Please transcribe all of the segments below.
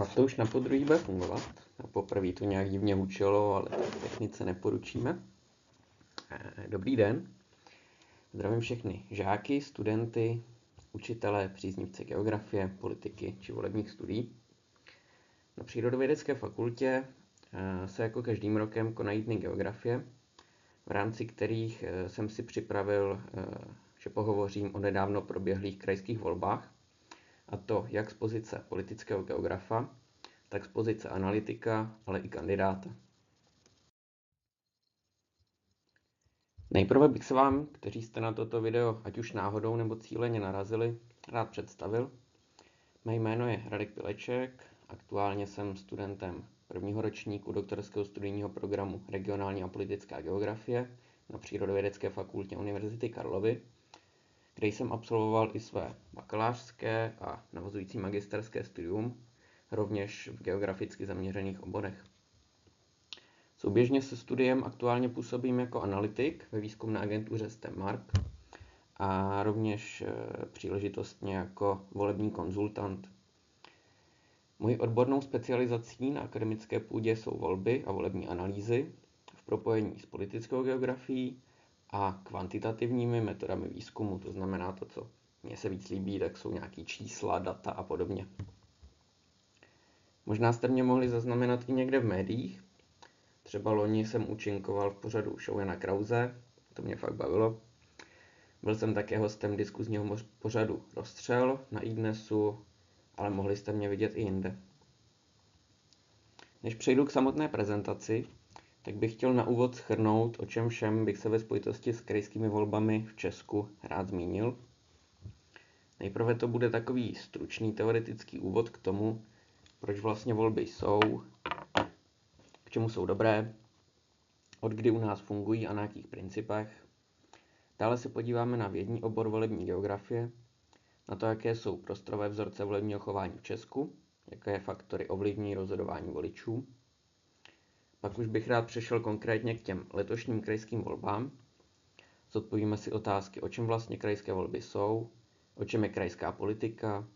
Snad to už na podruhý bude fungovat. Na poprvé to nějak divně hučelo, ale tak technice neporučíme. Dobrý den. Zdravím všechny žáky, studenty, učitele, příznivce geografie, politiky či volebních studií. Na Přírodovědecké fakultě se jako každým rokem konají dny geografie, v rámci kterých jsem si připravil, že pohovořím o nedávno proběhlých krajských volbách, a to jak z pozice politického geografa, tak z pozice analytika, ale i kandidáta. Nejprve bych se vám, kteří jste na toto video ať už náhodou nebo cíleně narazili, rád představil. Mé jméno je Radek Pileček, aktuálně jsem studentem prvního ročníku doktorského studijního programu Regionální a politická geografie na Přírodovědecké fakultě Univerzity Karlovy, kde jsem absolvoval i své bakalářské a navazující magisterské studium, rovněž v geograficky zaměřených oborech. Souběžně se studiem aktuálně působím jako analytik ve výzkumné agentuře STEMark a rovněž příležitostně jako volební konzultant. Mojí odbornou specializací na akademické půdě jsou volby a volební analýzy v propojení s politickou geografií a kvantitativními metodami výzkumu, to znamená to, co mně se víc líbí, tak jsou nějaký čísla, data a podobně. Možná jste mě mohli zaznamenat i někde v médiích. Třeba loni jsem účinkoval v pořadu Show Jana Krause, to mě fakt bavilo. Byl jsem také hostem diskuzního pořadu Rozstřel na iDnesu, ale mohli jste mě vidět i jinde. Než přejdu k samotné prezentaci, tak bych chtěl na úvod shrnout, o čem všem bych se ve spojitosti s krajskými volbami v Česku rád zmínil. Nejprve to bude takový stručný teoretický úvod k tomu, proč vlastně volby jsou, k čemu jsou dobré, od kdy u nás fungují a na jakých principech. Dále se podíváme na vědní obor volební geografie, na to, jaké jsou prostorové vzorce volebního chování v Česku, jaké faktory ovlivní rozhodování voličů. Pak už bych rád přešel konkrétně k těm letošním krajským volbám. Zodpovíme si otázky, o čem vlastně krajské volby jsou, o čem je krajská politika,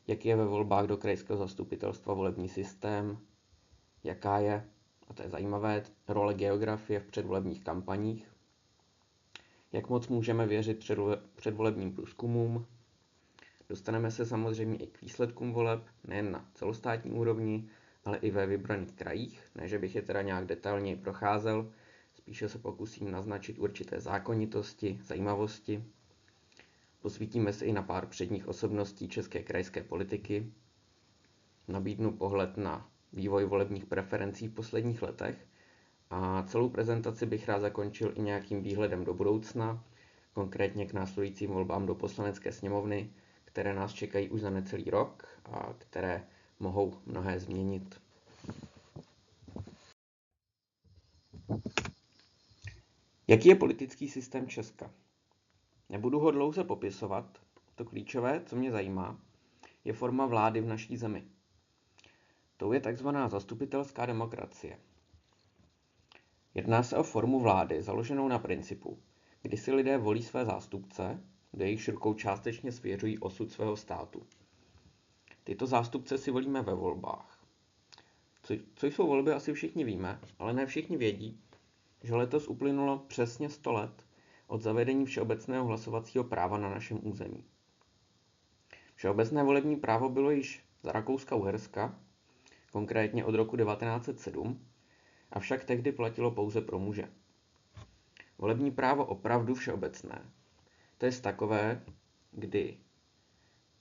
jaký je ve volbách do krajského zastupitelstva volební systém, jaká je, a to je zajímavé, role geografie v předvolebních kampaních, jak moc můžeme věřit předvolebním průzkumům. Dostaneme se samozřejmě i k výsledkům voleb, nejen na celostátní úrovni, ale i ve vybraných krajích, ne že bych je teda nějak detailněji procházel, spíše se pokusím naznačit určité zákonitosti, zajímavosti. Posvítíme se i na pár předních osobností české krajské politiky. Nabídnu pohled na vývoj volebních preferencí v posledních letech a celou prezentaci bych rád zakončil i nějakým výhledem do budoucna, konkrétně k následujícím volbám do Poslanecké sněmovny, které nás čekají už za necelý rok a které mohou mnohé změnit. Jaký je politický systém Česka? Nebudu ho dlouze popisovat, to klíčové, co mě zajímá, je forma vlády v naší zemi. Tou je takzvaná zastupitelská demokracie. Jedná se o formu vlády založenou na principu, kdy si lidé volí své zástupce, do jejichž rukou částečně svěřují osud svého státu. Tyto zástupce si volíme ve volbách. Co jsou volby, asi všichni víme, ale ne všichni vědí, že letos uplynulo přesně 100 let od zavedení všeobecného hlasovacího práva na našem území. Všeobecné volební právo bylo již za Rakouska-Uherska, konkrétně od roku 1907, avšak tehdy platilo pouze pro muže. Volební právo opravdu všeobecné, to je takové, kdy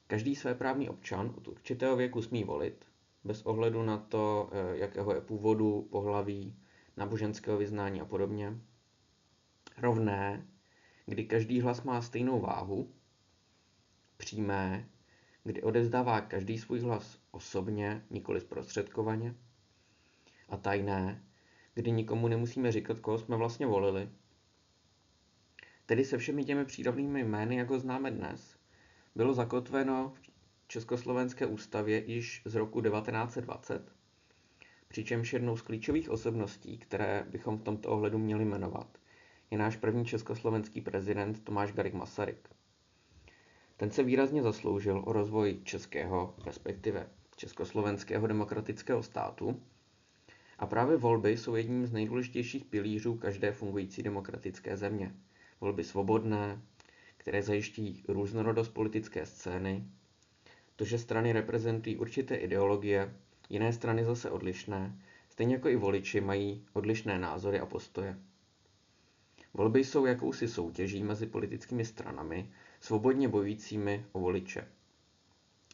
každý svéprávný občan od určitého věku smí volit, bez ohledu na to, jakého je původu, pohlaví, náboženského vyznání a podobně. Rovné, kdy každý hlas má stejnou váhu. Přímé, kdy odevzdává každý svůj hlas osobně, nikoli zprostředkovaně. A tajné, kdy nikomu nemusíme říkat, koho jsme vlastně volili. Tedy se všemi těmi přírodnými jmény, jak ho známe dnes, bylo zakotveno v Československé ústavě již z roku 1920, přičemž jednou z klíčových osobností, které bychom v tomto ohledu měli jmenovat, je náš první československý prezident Tomáš Garrigue Masaryk. Ten se výrazně zasloužil o rozvoj českého, respektive Československého demokratického státu. A právě volby jsou jedním z nejdůležitějších pilířů každé fungující demokratické země. Volby svobodné, které zajišťují různorodost politické scény, to, že strany reprezentují určité ideologie, jiné strany zase odlišné, stejně jako i voliči mají odlišné názory a postoje. Volby jsou jakousi soutěží mezi politickými stranami, svobodně bojujícími o voliče.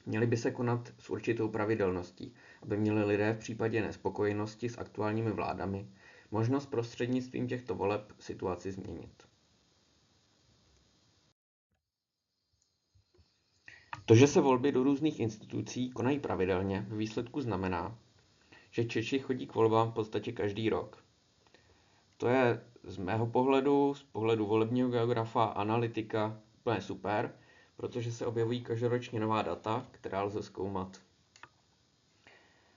Měly by se konat s určitou pravidelností, aby měli lidé v případě nespokojenosti s aktuálními vládami možnost prostřednictvím těchto voleb situaci změnit. To, že se volby do různých institucí konají pravidelně, v výsledku znamená, že Češi chodí k volbám v podstatě každý rok. To je z mého pohledu, z pohledu volebního geografa, analytika, úplně super, protože se objevují každoročně nová data, která lze zkoumat.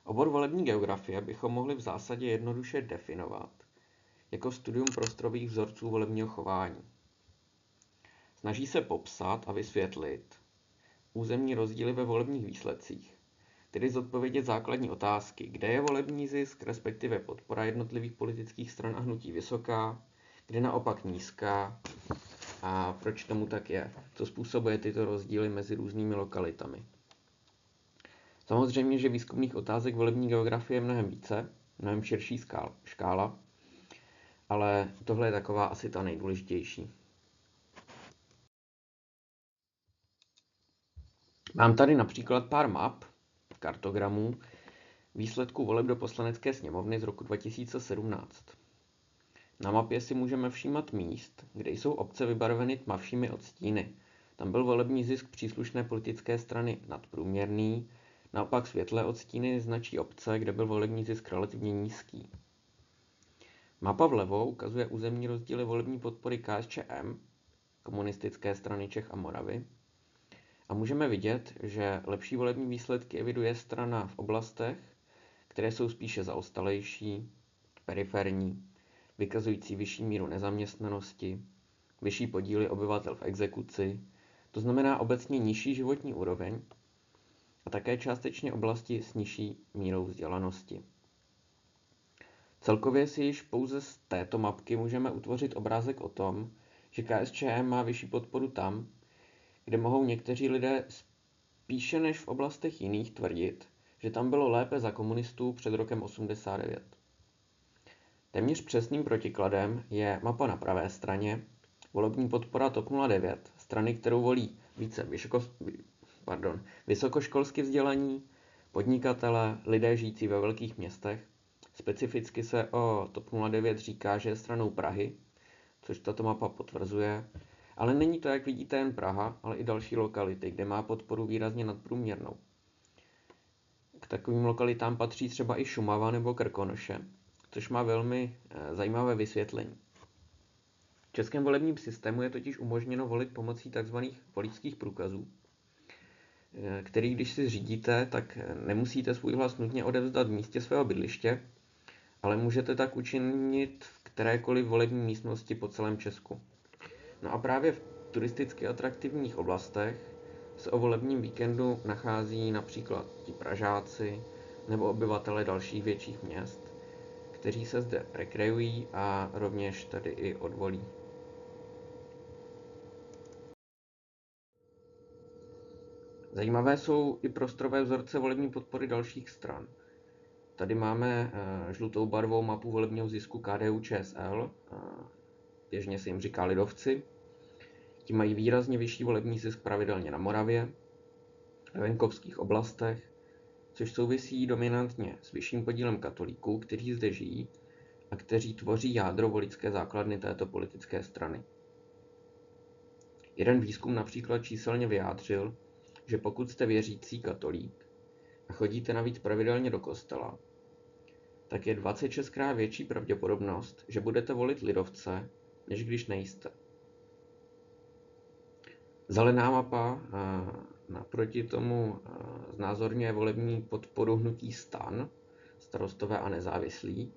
Obor volební geografie bychom mohli v zásadě jednoduše definovat jako studium prostorových vzorců volebního chování. Snaží se popsat a vysvětlit územní rozdíly ve volebních výsledcích, tedy zodpovědět základní otázky, kde je volební zisk, respektive podpora jednotlivých politických stran a hnutí vysoká, kde naopak nízká a proč tomu tak je, co způsobuje tyto rozdíly mezi různými lokalitami. Samozřejmě, že výzkumných otázek volební geografie je mnohem více, mnohem širší škála, ale tohle je taková asi ta nejdůležitější. Mám tady například pár map, kartogramů, výsledků voleb do Poslanecké sněmovny z roku 2017. Na mapě si můžeme všímat míst, kde jsou obce vybarveny tmavšími odstíny. Tam byl volební zisk příslušné politické strany nadprůměrný, naopak světlé odstíny značí obce, kde byl volební zisk relativně nízký. Mapa vlevo ukazuje územní rozdíly volební podpory KSČM, Komunistické strany Čech a Moravy. A můžeme vidět, že lepší volební výsledky eviduje strana v oblastech, které jsou spíše zaostalejší, periferní, vykazující vyšší míru nezaměstnanosti, vyšší podíly obyvatel v exekuci, to znamená obecně nižší životní úroveň a také částečně oblasti s nižší mírou vzdělanosti. Celkově si již pouze z této mapky můžeme utvořit obrázek o tom, že KSČM má vyšší podporu tam, kde mohou někteří lidé spíše než v oblastech jiných tvrdit, že tam bylo lépe za komunistů před rokem 89. Téměř přesným protikladem je mapa na pravé straně, volební podpora TOP 09, strany, kterou volí více vysokoškolsky vzdělaní, podnikatele, lidé žijící ve velkých městech. Specificky se o TOP 09 říká, že je stranou Prahy, což tato mapa potvrzuje, ale není to, jak vidíte, jen Praha, ale i další lokality, kde má podporu výrazně nadprůměrnou. K takovým lokalitám patří třeba i Šumava nebo Krkonoše, což má velmi zajímavé vysvětlení. V českém volebním systému je totiž umožněno volit pomocí tzv. Voličských průkazů, který když si zřídíte, tak nemusíte svůj hlas nutně odevzdat v místě svého bydliště, ale můžete tak učinit v kterékoliv volební místnosti po celém Česku. No a právě v turisticky atraktivních oblastech se o volebním víkendu nachází například ti Pražáci nebo obyvatele dalších větších měst, kteří se zde rekreují a rovněž tady i odvolí. Zajímavé jsou i prostorové vzorce volební podpory dalších stran. Tady máme žlutou barvou mapu volebního zisku KDU-ČSL, běžně se jim říká lidovci. Ti mají výrazně vyšší volební zisk pravidelně na Moravě, ve venkovských oblastech, což souvisí dominantně s vyšším podílem katolíků, kteří zde žijí a kteří tvoří jádro voličské základny této politické strany. Jeden výzkum například číselně vyjádřil, že pokud jste věřící katolík a chodíte navíc pravidelně do kostela, tak je 26krát větší pravděpodobnost, že budete volit lidovce, než když nejste. Zelená mapa naproti tomu znázorňuje volební podporu hnutí STAN, Starostové a nezávislí,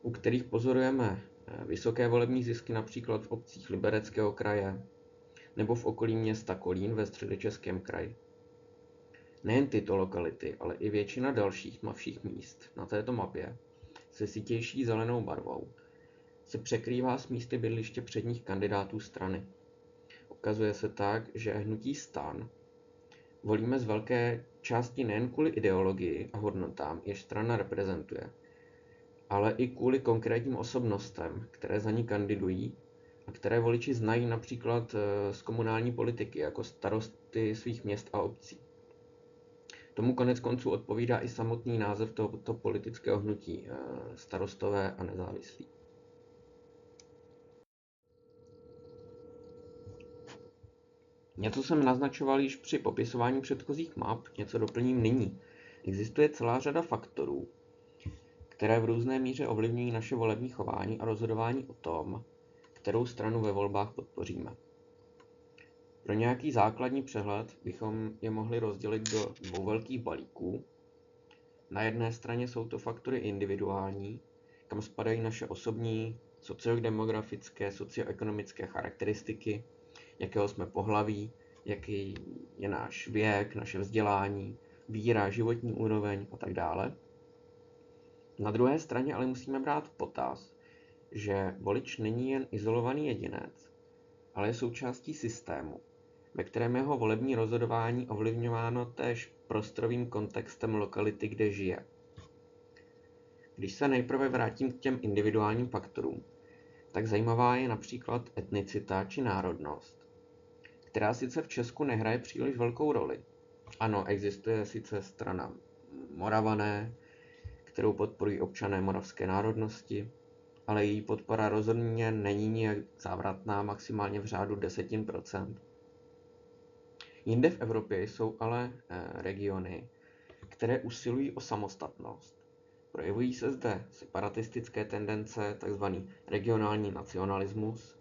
u kterých pozorujeme vysoké volební zisky například v obcích Libereckého kraje nebo v okolí města Kolín ve Středočeském kraji. Nejen tyto lokality, ale i většina dalších tmavších míst na této mapě se sytější zelenou barvou se překrývá s místy bydliště předních kandidátů strany. Ukazuje se tak, že hnutí STAN volíme z velké části nejen kvůli ideologii a hodnotám, jež strana reprezentuje, ale i kvůli konkrétním osobnostem, které za ní kandidují a které voliči znají například z komunální politiky, jako starosty svých měst a obcí. Tomu koneckonců odpovídá i samotný název tohoto politického hnutí, Starostové a nezávislí. Něco jsem naznačoval již při popisování předchozích map, něco doplním nyní. Existuje celá řada faktorů, které v různé míře ovlivňují naše volební chování a rozhodování o tom, kterou stranu ve volbách podpoříme. Pro nějaký základní přehled bychom je mohli rozdělit do dvou velkých balíků. Na jedné straně jsou to faktory individuální, kam spadají naše osobní, sociodemografické, socioekonomické charakteristiky, jakého jsme pohlaví, jaký je náš věk, naše vzdělání, víra, životní úroveň a tak dále. Na druhé straně ale musíme brát v potaz, že volič není jen izolovaný jedinec, ale je součástí systému, ve kterém jeho volební rozhodování ovlivňováno též prostorovým kontextem lokality, kde žije. Když se nejprve vrátím k těm individuálním faktorům, tak zajímavá je například etnicita či národnost, která sice v Česku nehraje příliš velkou roli. Ano, existuje sice strana Moravané, kterou podporují občané moravské národnosti, ale její podpora rozhodně není nijak závratná, maximálně v řádu 10%. Jinde v Evropě jsou ale regiony, které usilují o samostatnost. Projevují se zde separatistické tendence, tzv. Regionální nacionalismus,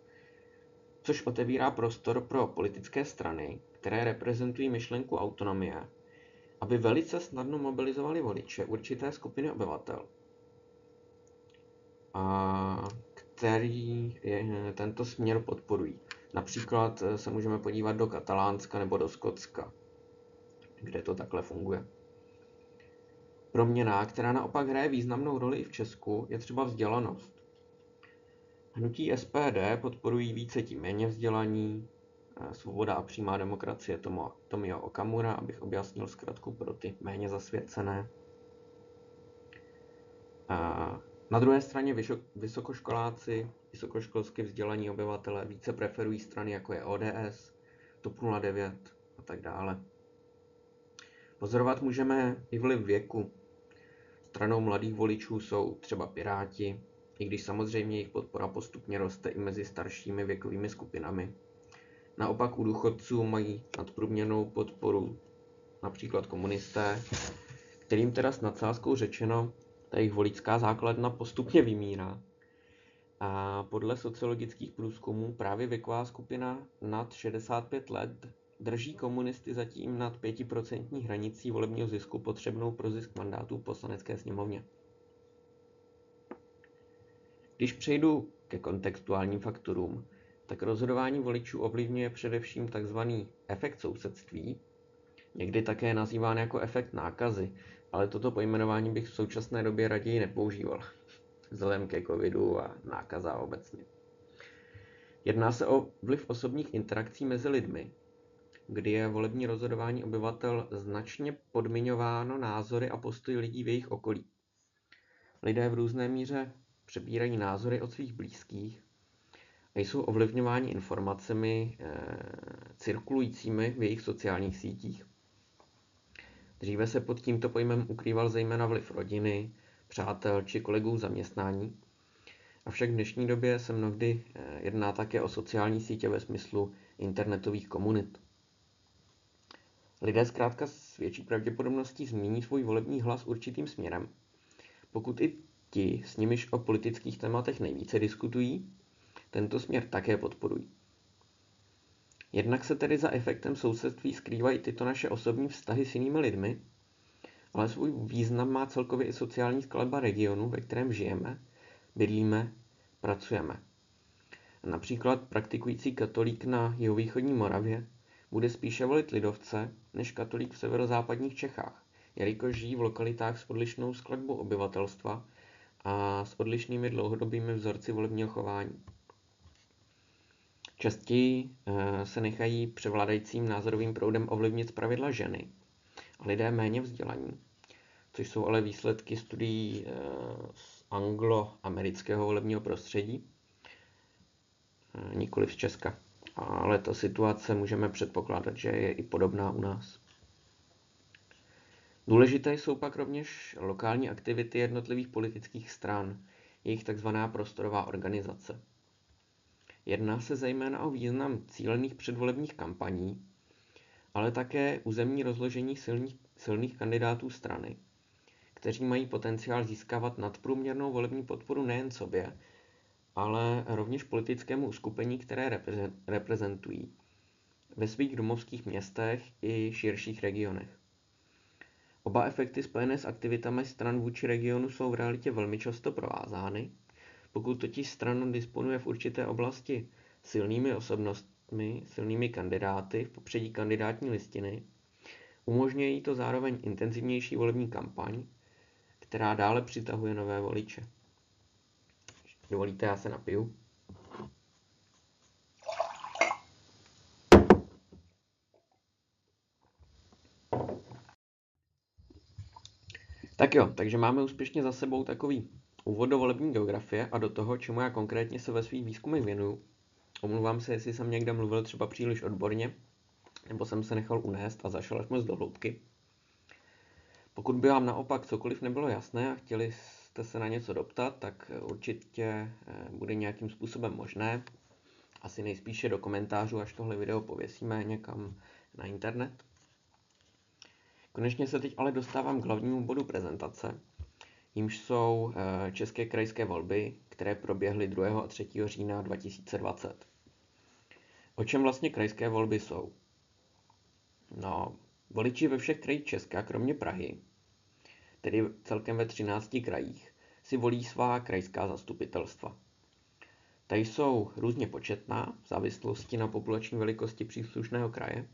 což otevírá prostor pro politické strany, které reprezentují myšlenku autonomie, aby velice snadno mobilizovali voliče určité skupiny obyvatel, který tento směr podporují. Například se můžeme podívat do Katalánska nebo do Skotska, kde to takhle funguje. Proměna, která naopak hraje významnou roli i v Česku, je třeba vzdělanost. Hnutí SPD podporují více ti méně vzdělaní, Svoboda a přímá demokracie Tomio Okamura, abych objasnil zkratku pro ty méně zasvěcené. Na druhé straně vysokoškoláci, vysokoškolsky vzdělaní obyvatelé více preferují strany jako je ODS, TOP 09 a tak dále. Pozorovat můžeme i vliv věku. Stranou mladých voličů jsou třeba Piráti, i když samozřejmě jejich podpora postupně roste i mezi staršími věkovými skupinami. Naopak u důchodců mají nadprůměrnou podporu například komunisté, kterým teda s nadsázkou řečeno ta jejich voličská základna postupně vymírá. A podle sociologických průzkumů právě věková skupina nad 65 let drží komunisty zatím nad 5% hranicí volebního zisku potřebnou pro zisk mandátů v poslanecké sněmovně. Když přejdu ke kontextuálním faktorům, tak rozhodování voličů ovlivňuje především tzv. Efekt sousedství, někdy také nazýván jako efekt nákazy, ale toto pojmenování bych v současné době raději nepoužíval, vzhledem ke covidu a nákaza obecně. Jedná se o vliv osobních interakcí mezi lidmi, kdy je volební rozhodování obyvatel značně podmiňováno názory a postoji lidí v jejich okolí. Lidé v různé míře přebírají názory od svých blízkých a jsou ovlivňováni informacemi cirkulujícími v jejich sociálních sítích. Dříve se pod tímto pojmem ukrýval zejména vliv rodiny, přátel či kolegů zaměstnání, avšak v dnešní době se mnohdy jedná také o sociální sítě ve smyslu internetových komunit. Lidé zkrátka s větší pravděpodobností změní svůj volební hlas určitým směrem, pokud i ti, s nimiž o politických tématech nejvíce diskutují, tento směr také podporují. Jednak se tedy za efektem sousedství skrývají tyto naše osobní vztahy s jinými lidmi, ale svůj význam má celkově i sociální skladba regionu, ve kterém žijeme, bydlíme, pracujeme. Například praktikující katolík na jihovýchodní Moravě bude spíše volit lidovce než katolík v severozápadních Čechách, jelikož žijí v lokalitách s odlišnou skladbou obyvatelstva a s odlišnými dlouhodobými vzorci volebního chování. Častěji se nechají převládajícím názorovým proudem ovlivnit zpravidla ženy a lidé méně vzdělaní, což jsou ale výsledky studií z angloamerického volebního prostředí, nikoli z Česka. Ale ta situace můžeme předpokládat, že je i podobná u nás. Důležité jsou pak rovněž lokální aktivity jednotlivých politických stran, jejich tzv. Prostorová organizace. Jedná se zejména o význam cílených předvolebních kampaní, ale také územní rozložení silných kandidátů strany, kteří mají potenciál získávat nadprůměrnou volební podporu nejen sobě, ale rovněž politickému uskupení, které reprezentují ve svých domovských městech i širších regionech. Oba efekty spojené s aktivitami stran vůči regionu jsou v realitě velmi často provázány. Pokud totiž strana disponuje v určité oblasti silnými osobnostmi, silnými kandidáty v popředí kandidátní listiny, umožňuje jí to zároveň intenzivnější volební kampaň, která dále přitahuje nové voliče. Dovolíte, já se napiju. Tak jo, takže máme úspěšně za sebou takový úvod do volební geografie a do toho, čemu já konkrétně se ve svých výzkumech věnuju. Omlouvám se, jestli jsem někde mluvil třeba příliš odborně, nebo jsem se nechal unést a zašel až moc do hloubky. Pokud by vám naopak cokoliv nebylo jasné a chtěli jste se na něco doptat, tak určitě bude nějakým způsobem možné. Asi nejspíše do komentářů, až tohle video pověsíme někam na internet. Konečně se teď ale dostávám k hlavnímu bodu prezentace, jímž jsou české krajské volby, které proběhly 2. a 3. října 2020. O čem vlastně krajské volby jsou? No, voliči ve všech krajích Česka, kromě Prahy, tedy celkem ve 13 krajích, si volí svá krajská zastupitelstva. Ta jsou různě početná v závislosti na populační velikosti příslušného kraje.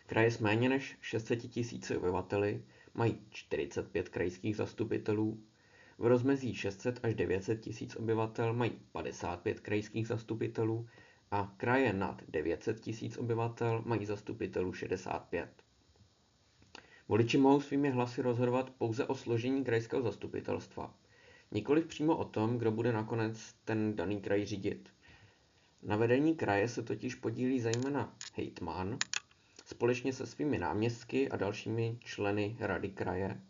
Kraje s méně než 600 000 obyvateli mají 45 krajských zastupitelů, v rozmezí 600 až 900 000 obyvatel mají 55 krajských zastupitelů a kraje nad 900 000 obyvatel mají zastupitelů 65. Voliči mohou svými hlasy rozhodovat pouze o složení krajského zastupitelstva, nikoliv přímo o tom, kdo bude nakonec ten daný kraj řídit. Na vedení kraje se totiž podílí zejména hejtman, společně se svými náměstky a dalšími členy rady kraje,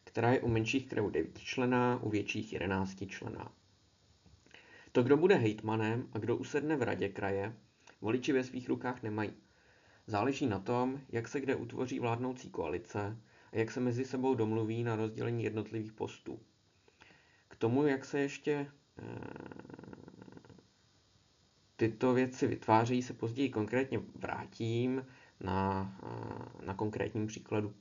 která je u menších krajů 9členná, u větších 11členná. To, kdo bude hejtmanem a kdo usedne v radě kraje, voliči ve svých rukách nemají. Záleží na tom, jak se kde utvoří vládnoucí koalice a jak se mezi sebou domluví na rozdělení jednotlivých postů. K tomu, jak se ještě tyto věci vytvářejí, se později konkrétně vrátím na konkrétním příkladu.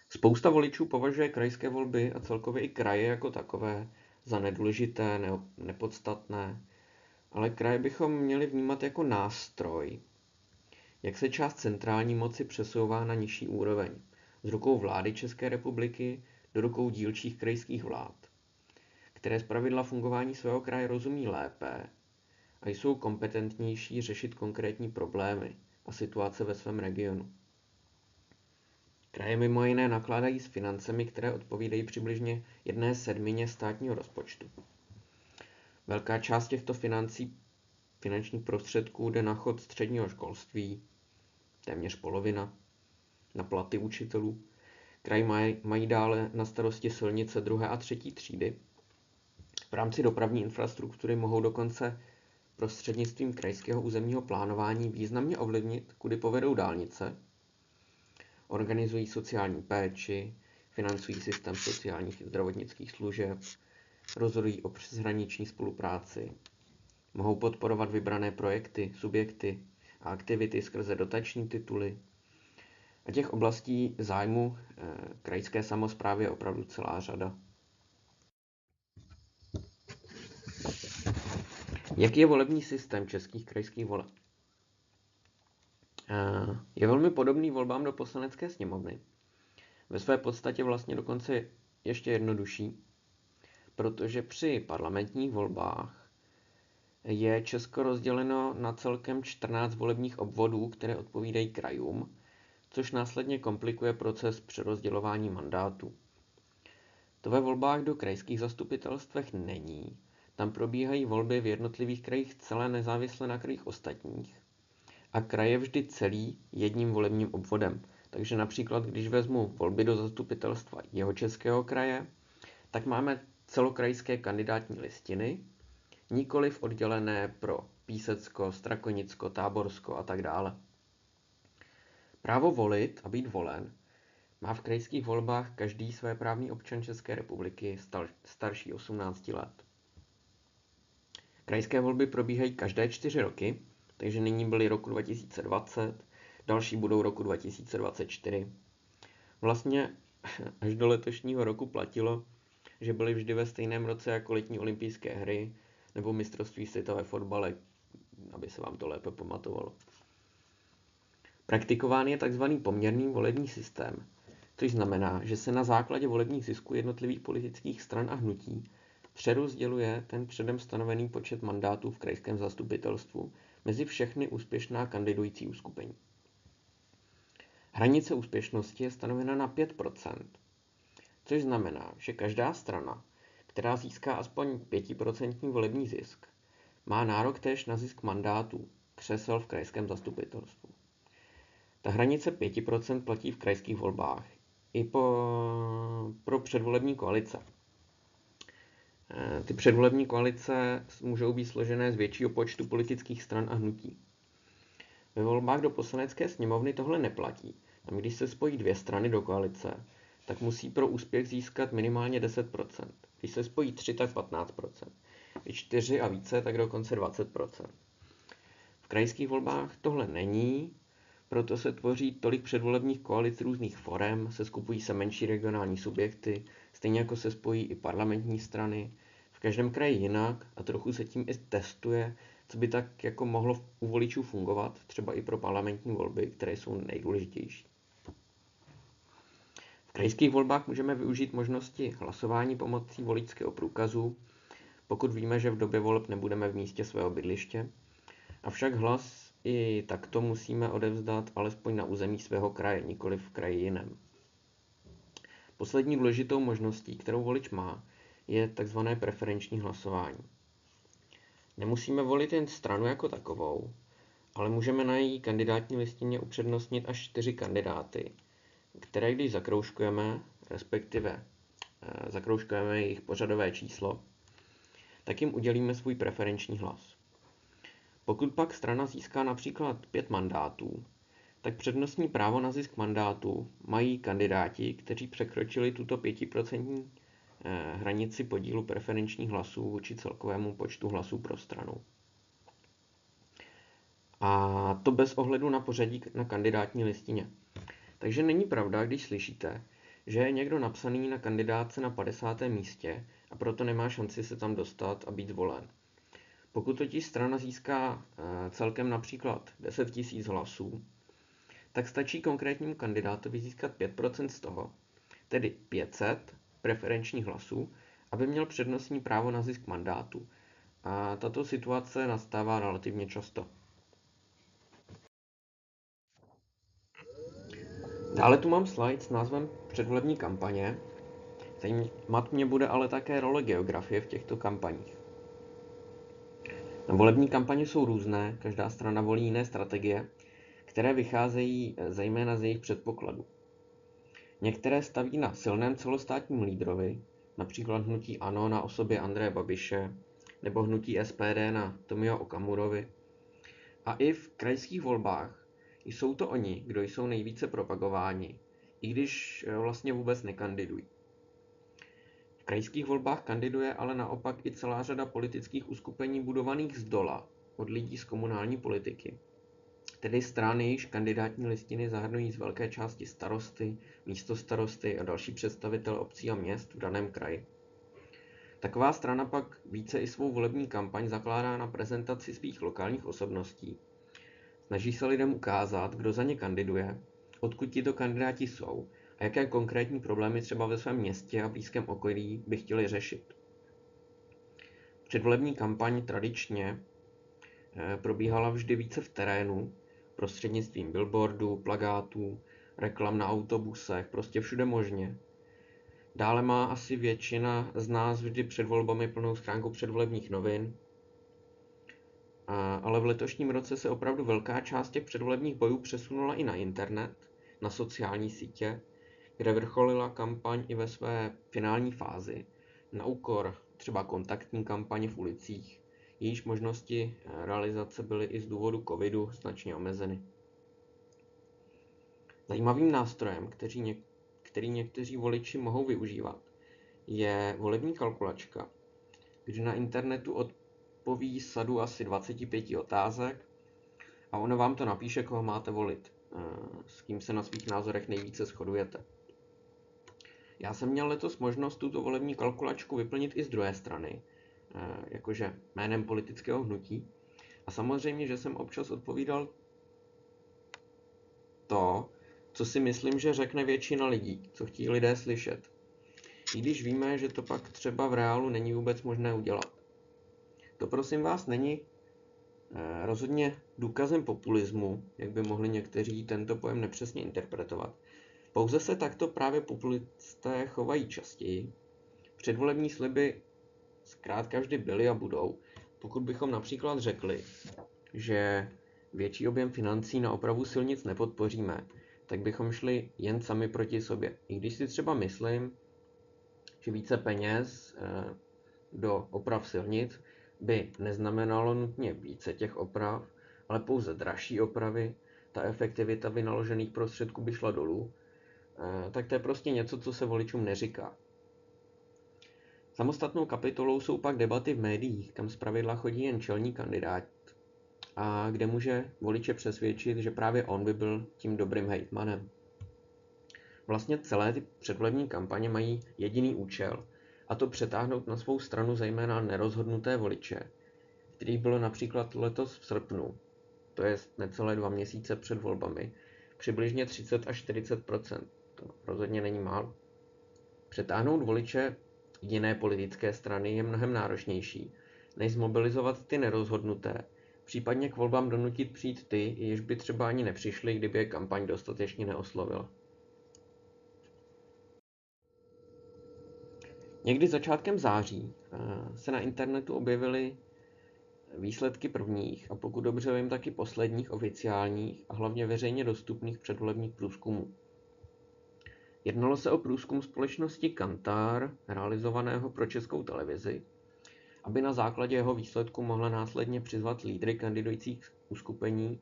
Spousta voličů považuje krajské volby a celkově i kraje jako takové za nedůležité, nepodstatné, ale kraje bychom měli vnímat jako nástroj, jak se část centrální moci přesouvá na nižší úroveň, z rukou vlády České republiky do rukou dílčích krajských vlád, které zpravidla fungování svého kraje rozumí lépe a jsou kompetentnější řešit konkrétní problémy a situace ve svém regionu. Kraje mimo jiné nakládají s financemi, které odpovídají přibližně 1/7 státního rozpočtu. Velká část těchto finančních prostředků jde na chod středního školství, téměř polovina, na platy učitelů. Kraj mají dále na starosti silnice 2. a 3. třídy. V rámci dopravní infrastruktury mohou dokonce prostřednictvím krajského územního plánování významně ovlivnit, kudy povedou dálnice, organizují sociální péči, financují systém sociálních a zdravotnických služeb, rozhodují o přeshraniční spolupráci, mohou podporovat vybrané projekty, subjekty a aktivity skrze dotační tituly. A těch oblastí zájmu krajské samosprávy je opravdu celá řada. Jaký je volební systém českých krajských voleb? Je velmi podobný volbám do Poslanecké sněmovny. Ve své podstatě vlastně dokonce ještě jednodušší, protože při parlamentních volbách je Česko rozděleno na celkem 14 volebních obvodů, které odpovídají krajům, což následně komplikuje proces přerozdělování mandátů. To ve volbách do krajských zastupitelstvech není. Tam probíhají volby v jednotlivých krajích celé nezávisle na krajích ostatních. A kraj je vždy celý jedním volebním obvodem. Takže například, když vezmu volby do zastupitelstva Jihočeského kraje, tak máme celokrajské kandidátní listiny, nikoliv oddělené pro Písecko, Strakonicko, Táborsko a tak dále. Právo volit a být volen má v krajských volbách každý svéprávný občan České republiky starší 18 let. Krajské volby probíhají každé 4 roky, takže nyní byly roku 2020, další budou roku 2024. Vlastně až do letošního roku platilo, že byly vždy ve stejném roce jako letní olympijské hry nebo mistrovství světa ve fotbale, aby se vám to lépe pamatovalo. Praktikován je tzv. Poměrný volební systém, což znamená, že se na základě volebních zisků jednotlivých politických stran a hnutí přerozděluje ten předem stanovený počet mandátů v krajském zastupitelstvu mezi všechny úspěšná kandidující uskupení. Hranice úspěšnosti je stanovena na 5%, což znamená, že každá strana, která získá aspoň 5% volební zisk, má nárok též na zisk mandátů, křesel v krajském zastupitelstvu. Ta hranice 5% platí v krajských volbách i pro předvolební koalice. Ty předvolební koalice můžou být složené z většího počtu politických stran a hnutí. Ve volbách do Poslanecké sněmovny tohle neplatí. Tam, když se spojí 2 strany do koalice, tak musí pro úspěch získat minimálně 10%. Když se spojí 3, tak 15%. Když 4 a více, tak dokonce 20%. V krajských volbách tohle není, proto se tvoří tolik předvolebních koalic různých forem, seskupují se menší regionální subjekty, stejně jako se spojí i parlamentní strany. V každém kraji jinak a trochu se tím i testuje, co by tak jako mohlo u voličů fungovat, třeba i pro parlamentní volby, které jsou nejdůležitější. V krajských volbách můžeme využít možnosti hlasování pomocí voličského průkazu, pokud víme, že v době voleb nebudeme v místě svého bydliště. Avšak hlas i takto musíme odevzdat alespoň na území svého kraje, nikoli v kraji jiném. Poslední důležitou možností, kterou volič má, je tzv. Preferenční hlasování. Nemusíme volit jen stranu jako takovou, ale můžeme na její kandidátní listině upřednostnit až 4 kandidáty, které když zakroužkujeme, respektive zakroužkujeme jejich pořadové číslo, tak jim udělíme svůj preferenční hlas. Pokud pak strana získá například 5 mandátů, tak přednostní právo na zisk mandátu mají kandidáti, kteří překročili tuto 5% hranici podílu preferenčních hlasů vůči celkovému počtu hlasů pro stranu. A to bez ohledu na pořadí na kandidátní listině. Takže není pravda, když slyšíte, že je někdo napsaný na kandidátce na 50. místě a proto nemá šanci se tam dostat a být zvolen. Pokud totiž strana získá celkem například 10 000 hlasů, tak stačí konkrétnímu kandidátovi získat 5% z toho, tedy 500 preferenčních hlasů, aby měl přednostní právo na zisk mandátu. A tato situace nastává relativně často. Dále tu mám slide s názvem Předvolební kampaně. Zajímat mě bude ale také role geografie v těchto kampaních. Volební kampaně jsou různé, každá strana volí jiné strategie, které vycházejí zejména z jejich předpokladů. Některé staví na silném celostátním lídrovi, například hnutí ANO na osobě Andreje Babiše, nebo hnutí SPD na Tomio Okamurovi. A i v krajských volbách jsou to oni, kdo jsou nejvíce propagováni, i když vlastně vůbec nekandidují. V krajských volbách kandiduje ale naopak i celá řada politických uskupení budovaných zdola od lidí z komunální politiky. Tedy strany, jejichž kandidátní listiny zahrnují z velké části starosty, místostarosty a další představitele obcí a měst v daném kraji. Taková strana pak více i svou volební kampaň zakládá na prezentaci svých lokálních osobností. Snaží se lidem ukázat, kdo za ně kandiduje, odkud tito kandidáti jsou a jaké konkrétní problémy třeba ve svém městě a blízkém okolí by chtěli řešit. Předvolební kampaň tradičně probíhala vždy více v terénu, prostřednictvím billboardů, plakátů, reklam na autobusech, prostě všude možně. Dále má asi většina z nás vždy před volbami plnou schránku předvolebních novin, ale v letošním roce se opravdu velká část těch předvolebních bojů přesunula i na internet, na sociální sítě, kde vrcholila kampaň i ve své finální fázi, na úkor třeba kontaktní kampaně v ulicích, jejíž možnosti realizace byly i z důvodu covidu značně omezeny. Zajímavým nástrojem, který někteří voliči mohou využívat, je volební kalkulačka, kdy na internetu odpoví sadu asi 25 otázek a ono vám to napíše, koho máte volit, s kým se na svých názorech nejvíce shodujete. Já jsem měl letos možnost tuto volební kalkulačku vyplnit i z druhé strany, jakože jménem politického hnutí. A samozřejmě, že jsem občas odpovídal to, co si myslím, že řekne většina lidí, co chtějí lidé slyšet. I když víme, že to pak třeba v reálu není vůbec možné udělat. To prosím vás není rozhodně důkazem populismu, jak by mohli někteří tento pojem nepřesně interpretovat. Pouze se takto právě populisté chovají častěji. Předvolební sliby zkrátka vždy byly a budou. Pokud bychom například řekli, že větší objem financí na opravu silnic nepodpoříme, tak bychom šli jen sami proti sobě. I když si třeba myslím, že více peněz do oprav silnic by neznamenalo nutně více těch oprav, ale pouze dražší opravy, ta efektivita vynaložených prostředků by šla dolů, tak to je prostě něco, co se voličům neříká. Samostatnou kapitolou jsou pak debaty v médiích, kam zpravidla chodí jen čelní kandidát a kde může voliče přesvědčit, že právě on by byl tím dobrým hejtmanem. Vlastně celé ty předvolební kampaně mají jediný účel, a to přetáhnout na svou stranu zejména nerozhodnuté voliče, kterých bylo například letos v srpnu, to je necelé 2 měsíce před volbami, přibližně 30 až 40%. To rozhodně není málo. Přetáhnout voliče jiné politické strany je mnohem náročnější, než zmobilizovat ty nerozhodnuté, případně k volbám donutit přijít ty, jež by třeba ani nepřišli, kdyby je kampaň dostatečně neoslovila. Někdy začátkem září se na internetu objevily výsledky prvních a pokud dobře vím, taky posledních oficiálních a hlavně veřejně dostupných předvolebních průzkumů. Jednalo se o průzkum společnosti Kantar, realizovaného pro Českou televizi, aby na základě jeho výsledku mohla následně přizvat lídry kandidujících uskupení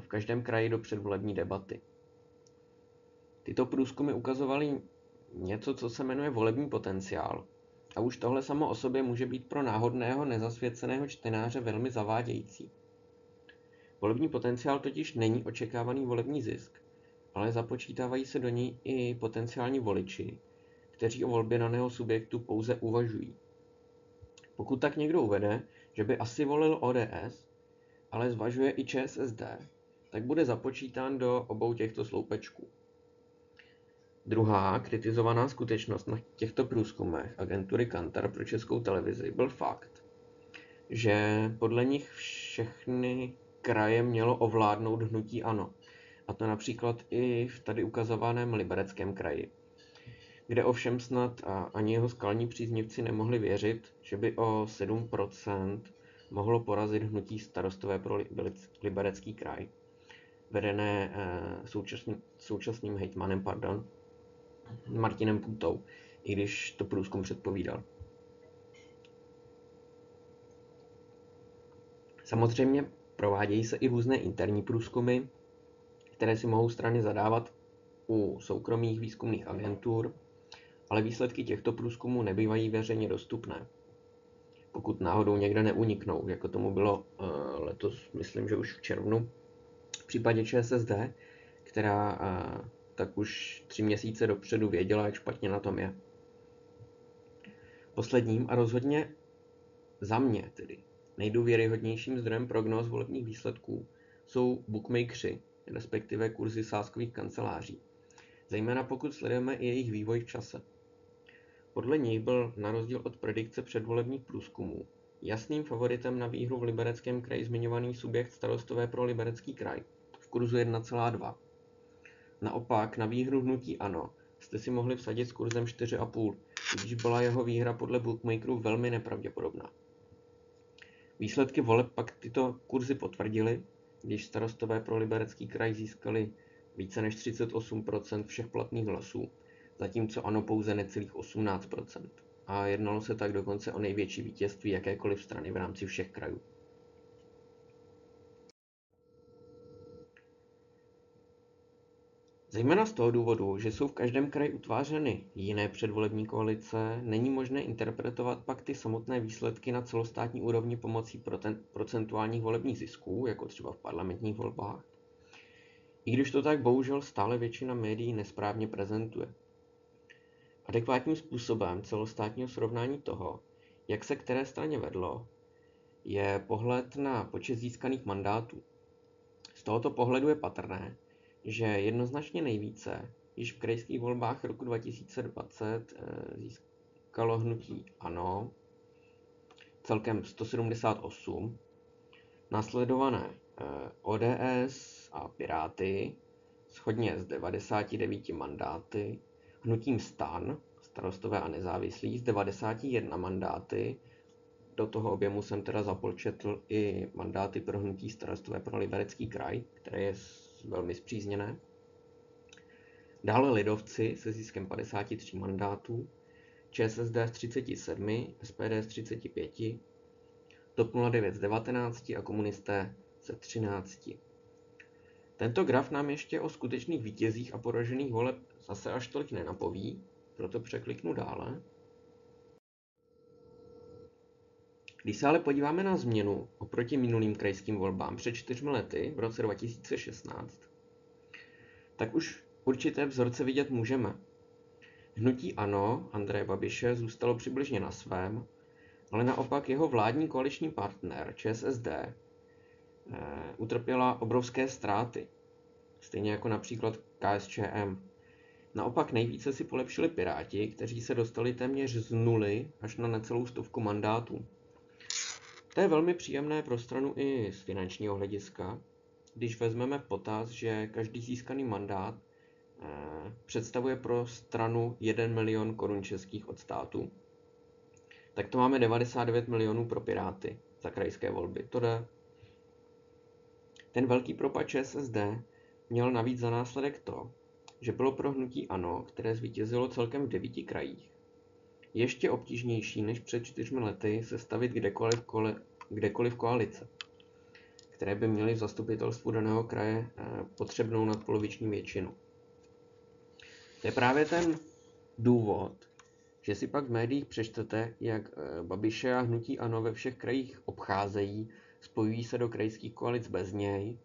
v každém kraji do předvolební debaty. Tyto průzkumy ukazovaly něco, co se jmenuje volební potenciál. A už tohle samo o sobě může být pro náhodného, nezasvěceného čtenáře velmi zavádějící. Volební potenciál totiž není očekávaný volební zisk, ale započítávají se do něj i potenciální voliči, kteří o volbě daného subjektu pouze uvažují. Pokud tak někdo uvede, že by asi volil ODS, ale zvažuje i ČSSD, tak bude započítán do obou těchto sloupečků. Druhá kritizovaná skutečnost na těchto průzkumech agentury Kantar pro Českou televizi byl fakt, že podle nich všechny kraje mělo ovládnout hnutí ANO, a to například i v tady ukazovaném Libereckém kraji, kde ovšem snad ani jeho skalní příznivci nemohli věřit, že by o 7% mohlo porazit hnutí Starostové pro Liberecký kraj, vedené současným hejtmanem, Martinem Půtou, i když to průzkum předpovídal. Samozřejmě provádějí se i různé interní průzkumy, které si mohou strany zadávat u soukromých výzkumných agentur, ale výsledky těchto průzkumů nebývají veřejně dostupné. Pokud náhodou někde neuniknou, jako tomu bylo letos, myslím, že už v červnu, v případě ČSSD, která tak už 3 měsíce dopředu věděla, jak špatně na tom je. Posledním a rozhodně za mě tedy nejdůvěryhodnějším zdrojem prognóz volebních výsledků jsou bookmakeři, respektive kurzy sázkových kanceláří, zejména pokud sledujeme i jejich vývoj v čase. Podle nich byl, na rozdíl od predikce předvolebních průzkumů, jasným favoritem na výhru v Libereckém kraji zmiňovaný subjekt Starostové pro Liberecký kraj v kurzu 1,2. Naopak na výhru hnutí ANO jste si mohli vsadit s kurzem 4,5, když byla jeho výhra podle bookmakerů velmi nepravděpodobná. Výsledky voleb pak tyto kurzy potvrdily, když Starostové pro Liberecký kraj získali více než 38% všech platných hlasů, zatímco ANO pouze necelých 18%. A jednalo se tak dokonce o největší vítězství jakékoliv strany v rámci všech krajů. Zejména z toho důvodu, že jsou v každém kraji utvářeny jiné předvolební koalice, není možné interpretovat pak ty samotné výsledky na celostátní úrovni pomocí procentuálních volebních zisků, jako třeba v parlamentních volbách, i když to tak bohužel stále většina médií nesprávně prezentuje. Adekvátním způsobem celostátního srovnání toho, jak se které straně vedlo, je pohled na počet získaných mandátů. Z tohoto pohledu je patrné, že jednoznačně nejvíce již v krajských volbách roku 2020 získalo hnutí ANO, celkem 178, následované ODS a Piráty, shodně s 99 mandáty, hnutím STAN, Starostové a nezávislí, s 91 mandáty. Do toho objemu jsem teda započetl i mandáty pro hnutí Starostové pro Liberecký kraj, které je velmi spřízněné. Dále lidovci se ziskem 53 mandátů, ČSSD s 37, SPD s 35, TOP 09 s 19 a komunisté se 13. Tento graf nám ještě o skutečných vítězích a poražených voleb zase až tolik nenapoví, proto překliknu dále. Když se ale podíváme na změnu oproti minulým krajským volbám před 4 lety, v roce 2016, tak už určité vzorce vidět můžeme. Hnutí ANO Andreje Babiše zůstalo přibližně na svém, ale naopak jeho vládní koaliční partner ČSSD utrpěla obrovské ztráty, stejně jako například KSČM. Naopak nejvíce si polepšili Piráti, kteří se dostali téměř z nuly až na necelou 100 mandátů. To je velmi příjemné pro stranu i z finančního hlediska, když vezmeme v potaz, že každý získaný mandát představuje pro stranu 1 milion korun českých od státu. Tak to máme 99 milionů pro Piráty za krajské volby. To jde. Ten velký propad ČSSD měl navíc za následek to, že bylo pro hnutí ANO, které zvítězilo celkem v 9 krajích, ještě obtížnější než před 4 lety sestavit kdekoliv koalice, které by měly v zastupitelstvu daného kraje potřebnou nadpoloviční většinu. To je právě ten důvod, že si pak v médiích přečtete, jak Babiše a hnutí ANO ve všech krajích obcházejí, spojují se do krajských koalic bez něj,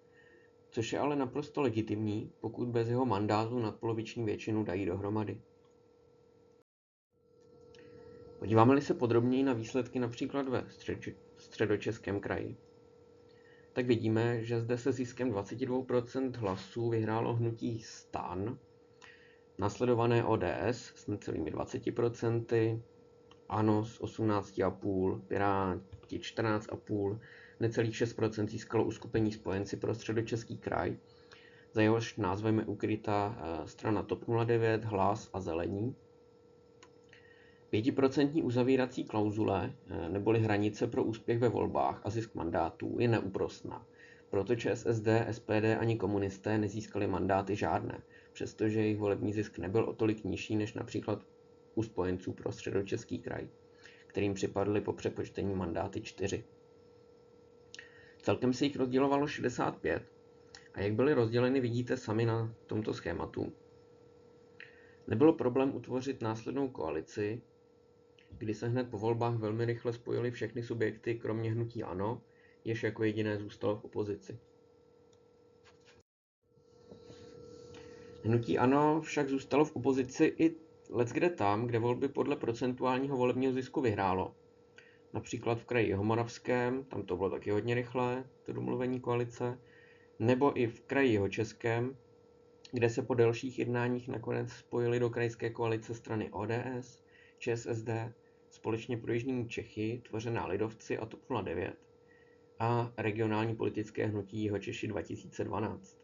což je ale naprosto legitimní, pokud bez jeho mandátu nadpoloviční většinu dají dohromady. Podíváme-li se podrobněji na výsledky například ve Středočeském kraji, tak vidíme, že zde se ziskem 22% hlasů vyhrálo hnutí STAN, následované ODS s necelými 20%, ANO s 18,5%, Piráti 14,5%, necelých 6% získalo uskupení Spojenci pro Středočeský kraj, za jehož názvem je ukryta strana TOP 09, Hlas a Zelení. 5% uzavírací klauzule, neboli hranice pro úspěch ve volbách a zisk mandátů, je neúprosná. Proto ČSSD, SPD ani komunisté nezískali mandáty žádné, přestože jejich volební zisk nebyl o tolik nižší než například u Spojenců pro Středočeský kraj, kterým připadly po přepočtení mandáty 4. Celkem se jich rozdělovalo 65 a jak byly rozděleny, vidíte sami na tomto schématu. Nebylo problém utvořit následnou koalici, kdy se hned po volbách velmi rychle spojily všechny subjekty, kromě hnutí ANO, jež jako jediné zůstalo v opozici. Hnutí ANO však zůstalo v opozici i leckde tam, kde volby podle procentuálního volebního zisku vyhrálo. Například v kraji Jihomoravském, tam to bylo taky hodně rychlé, to domluvení koalice, nebo i v kraji Jihočeském, kde se po delších jednáních nakonec spojili do krajské koalice strany ODS, ČSSD, Společně pro jižní Čechy, tvořená lidovci a TOP 09 a regionální politické hnutí Jihočeši 2012.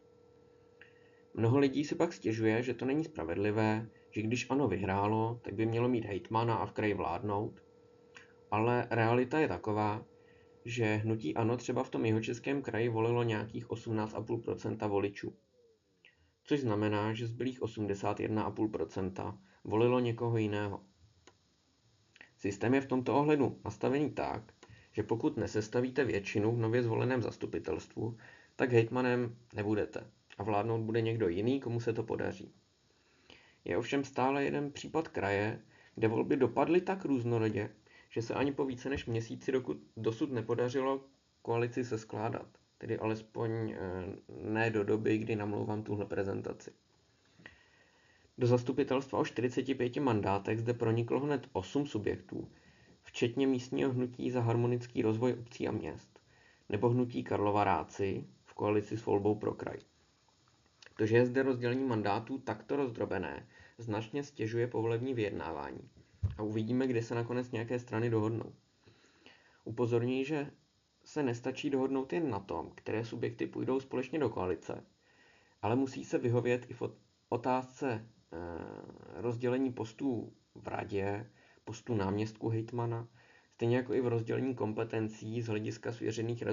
Mnoho lidí si pak stěžuje, že to není spravedlivé, že když ANO vyhrálo, tak by mělo mít hejtmana a v kraji vládnout, ale realita je taková, že hnutí ANO třeba v tom Jihočeském kraji volilo nějakých 18,5% voličů. Což znamená, že zbylých 81,5% volilo někoho jiného. Systém je v tomto ohledu nastavený tak, že pokud nesestavíte většinu v nově zvoleném zastupitelstvu, tak hejtmanem nebudete a vládnout bude někdo jiný, komu se to podaří. Je ovšem stále jeden případ kraje, kde volby dopadly tak různorodě, že se ani po více než měsíci dosud nepodařilo koalici se skládat, tedy alespoň ne do doby, kdy namlouvám tuhle prezentaci. Do zastupitelstva o 45 mandátech zde proniklo hned 8 subjektů, včetně místního hnutí za harmonický rozvoj obcí a měst, nebo hnutí Karlova Ráci v koalici s volbou pro kraj. To, že je zde rozdělení mandátů takto rozdrobené, značně stěžuje povolební vyjednávání a uvidíme, kde se nakonec nějaké strany dohodnou. Upozorňuji, že se nestačí dohodnout jen na tom, které subjekty půjdou společně do koalice, ale musí se vyhovět i v otázce rozdělení postů v radě, postů náměstků hejtmana, stejně jako i v rozdělení kompetencí z hlediska svěřených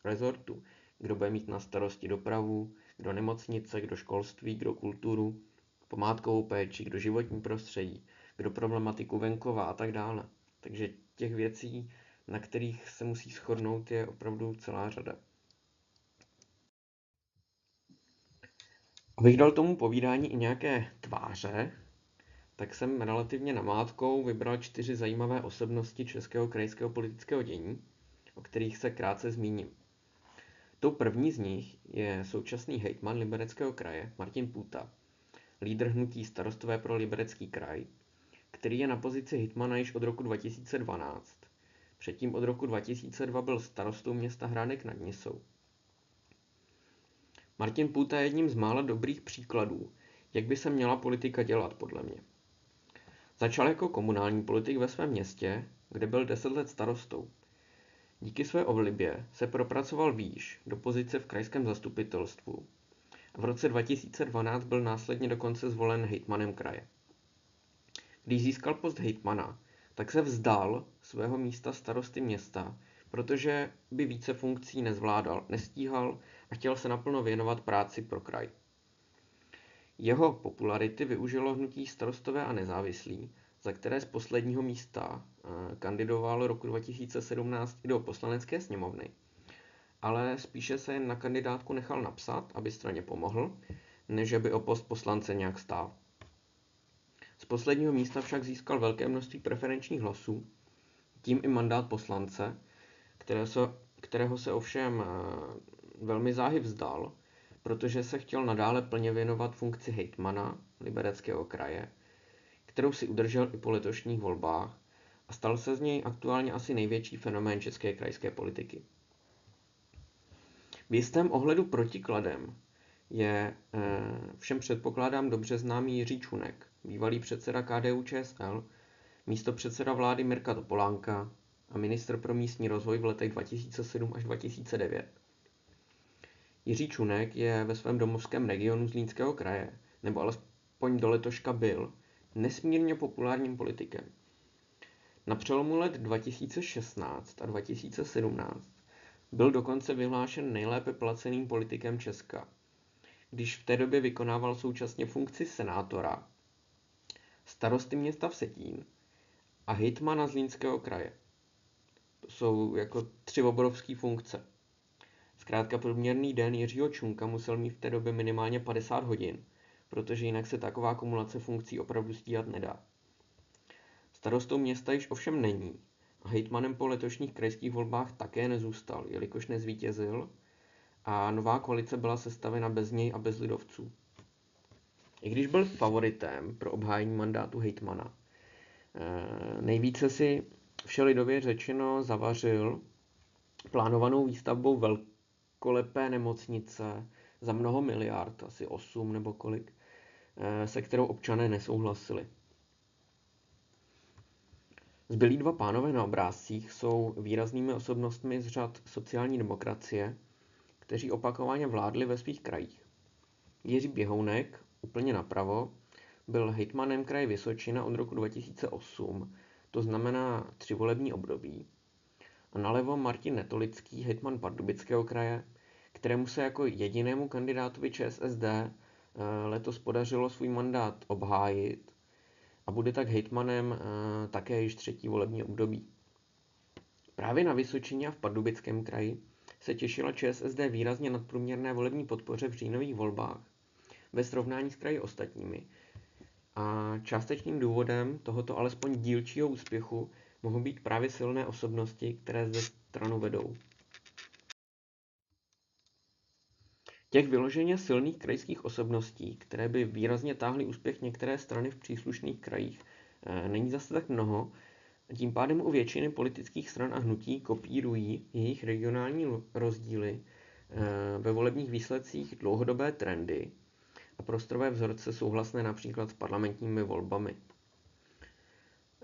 rezortů, kdo bude mít na starosti dopravu, kdo nemocnice, kdo školství, kdo kulturu, památkovou péči, kdo životní prostředí, kdo problematiku venkova a tak dále. Takže těch věcí, na kterých se musí shodnout, je opravdu celá řada. Abych dal tomu povídání i nějaké tváře, tak jsem relativně namátkou vybral 4 zajímavé osobnosti českého krajského politického dění, o kterých se krátce zmíním. Tou první z nich je současný hejtman Libereckého kraje Martin Půta, lídr hnutí Starostové pro Liberecký kraj, který je na pozici hejtmana již od roku 2012. Předtím od roku 2002 byl starostou města Hránek nad Nisou. Martin Půta je jedním z mála dobrých příkladů, jak by se měla politika dělat, podle mě. Začal jako komunální politik ve svém městě, kde byl 10 let starostou. Díky své oblibě se propracoval výš do pozice v krajském zastupitelstvu a v roce 2012 byl následně dokonce zvolen hejtmanem kraje. Když získal post hejtmana, tak se vzdal svého místa starosty města, protože by více funkcí nestíhal a chtěl se naplno věnovat práci pro kraj. Jeho popularity využilo hnutí Starostové a nezávislí, za které z posledního místa kandidoval roku 2017 i do poslanecké sněmovny, ale spíše se jen na kandidátku nechal napsat, aby straně pomohl, než aby o post poslance nějak stál. Z posledního místa však získal velké množství preferenčních hlasů, tím i mandát poslance, kterého se ovšem velmi záhy vzdal, protože se chtěl nadále plně věnovat funkci hejtmana Libereckého kraje, kterou si udržel i po letošních volbách a stal se z něj aktuálně asi největší fenomén české krajské politiky. V jistém ohledu protikladem je všem předpokládám dobře známý Jiří Čunek, bývalý předseda KDU-ČSL, místopředseda vlády Mirka Topolánka a ministr pro místní rozvoj v letech 2007 až 2009. Jiří Čunek je ve svém domovském regionu Zlínského kraje, nebo alespoň do letoška byl, nesmírně populárním politikem. Na přelomu let 2016 a 2017 byl dokonce vyhlášen nejlépe placeným politikem Česka, když v té době vykonával současně funkci senátora, starosty města Vsetín a hejtmana Zlínského kraje. To jsou jako 3 obrovské funkce. Zkrátka průměrný den Jiřího Čunka musel mít v té době minimálně 50 hodin, protože jinak se taková kumulace funkcí opravdu stíhat nedá. Starostou města již ovšem není a hejtmanem po letošních krajských volbách také nezůstal, jelikož nezvítězil a nová koalice byla sestavena bez něj a bez lidovců. I když byl favoritem pro obhájení mandátu hejtmana, nejvíce si všelidově řečeno zavařil plánovanou výstavbou velkolepé nemocnice za mnoho miliard, asi 8 nebo kolik, se kterou občané nesouhlasili. Zbylí dva pánové na obrázcích jsou výraznými osobnostmi z řad sociální demokracie, kteří opakovaně vládli ve svých krajích. Jiří Běhounek, úplně napravo, byl hejtmanem kraje Vysočina od roku 2008, to znamená 3 volební období. A nalevo Martin Netolický, hejtman Pardubického kraje, kterému se jako jedinému kandidátovi ČSSD letos podařilo svůj mandát obhájit a bude tak hejtmanem také již 3. volební období. Právě na Vysočině a v Pardubickém kraji se těšila ČSSD výrazně nadprůměrné volební podpoře v říjnových volbách ve srovnání s kraji ostatními. A částečným důvodem tohoto alespoň dílčího úspěchu mohou být právě silné osobnosti, které zde stranu vedou. Těch vyloženě silných krajských osobností, které by výrazně táhly úspěch některé strany v příslušných krajích, není zase tak mnoho. Tím pádem u většiny politických stran a hnutí kopírují jejich regionální rozdíly ve volebních výsledcích dlouhodobé trendy a prostorové vzorce souhlasné například s parlamentními volbami.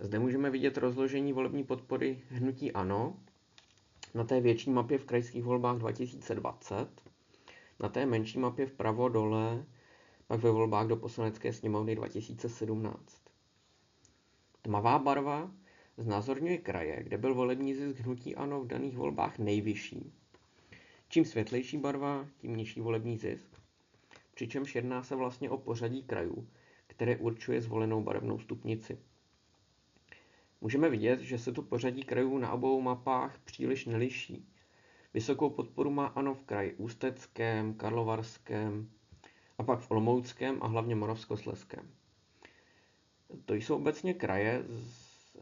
Zde můžeme vidět rozložení volební podpory hnutí ANO na té větší mapě v krajských volbách 2020, na té menší mapě vpravo dole pak ve volbách do Poslanecké sněmovny 2017. Tmavá barva znázorňuje kraje, kde byl volební zisk hnutí ANO v daných volbách nejvyšší. Čím světlejší barva, tím nižší volební zisk. Přičemž jedná se vlastně o pořadí krajů, které určuje zvolenou barevnou stupnici. Můžeme vidět, že se to pořadí krajů na obou mapách příliš neliší. Vysokou podporu má ANO v kraji Ústeckém, Karlovarském a pak v Olomouckém a hlavně Moravskoslezském. To jsou obecně kraje s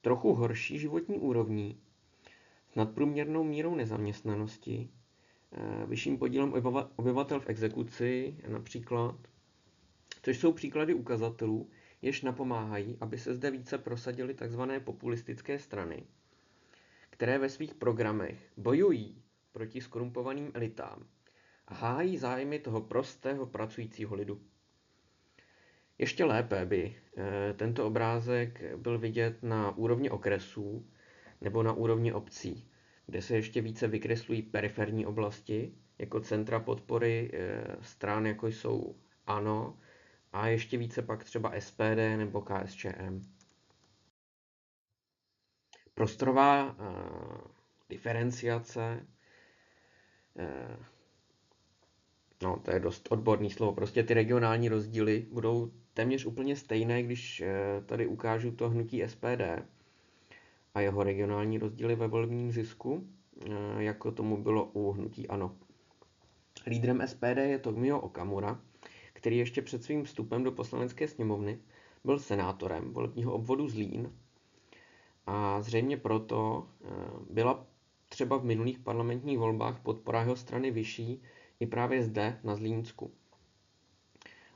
trochu horší životní úrovní, s nadprůměrnou mírou nezaměstnanosti, vyšším podílem obyvatel v exekuci například, což jsou příklady ukazatelů, jež napomáhají, aby se zde více prosadily tzv. Populistické strany, které ve svých programech bojují proti skorumpovaným elitám a hájí zájmy toho prostého pracujícího lidu. Ještě lépe by tento obrázek byl vidět na úrovni okresů nebo na úrovni obcí, kde se ještě více vykreslují periferní oblasti, jako centra podpory stran, jako jsou ANO, a ještě více pak třeba SPD nebo KSČM. Prostorová diferenciace, to je dost odborný slovo, prostě ty regionální rozdíly budou téměř úplně stejné, když tady ukážu to hnutí SPD a jeho regionální rozdíly ve volebním zisku, jako tomu bylo u hnutí ANO. Lídrem SPD je Tomio Okamura, který ještě před svým vstupem do Poslanecké sněmovny byl senátorem volebního obvodu Zlín a zřejmě proto byla třeba v minulých parlamentních volbách podpora jeho strany vyšší i právě zde na Zlínsku.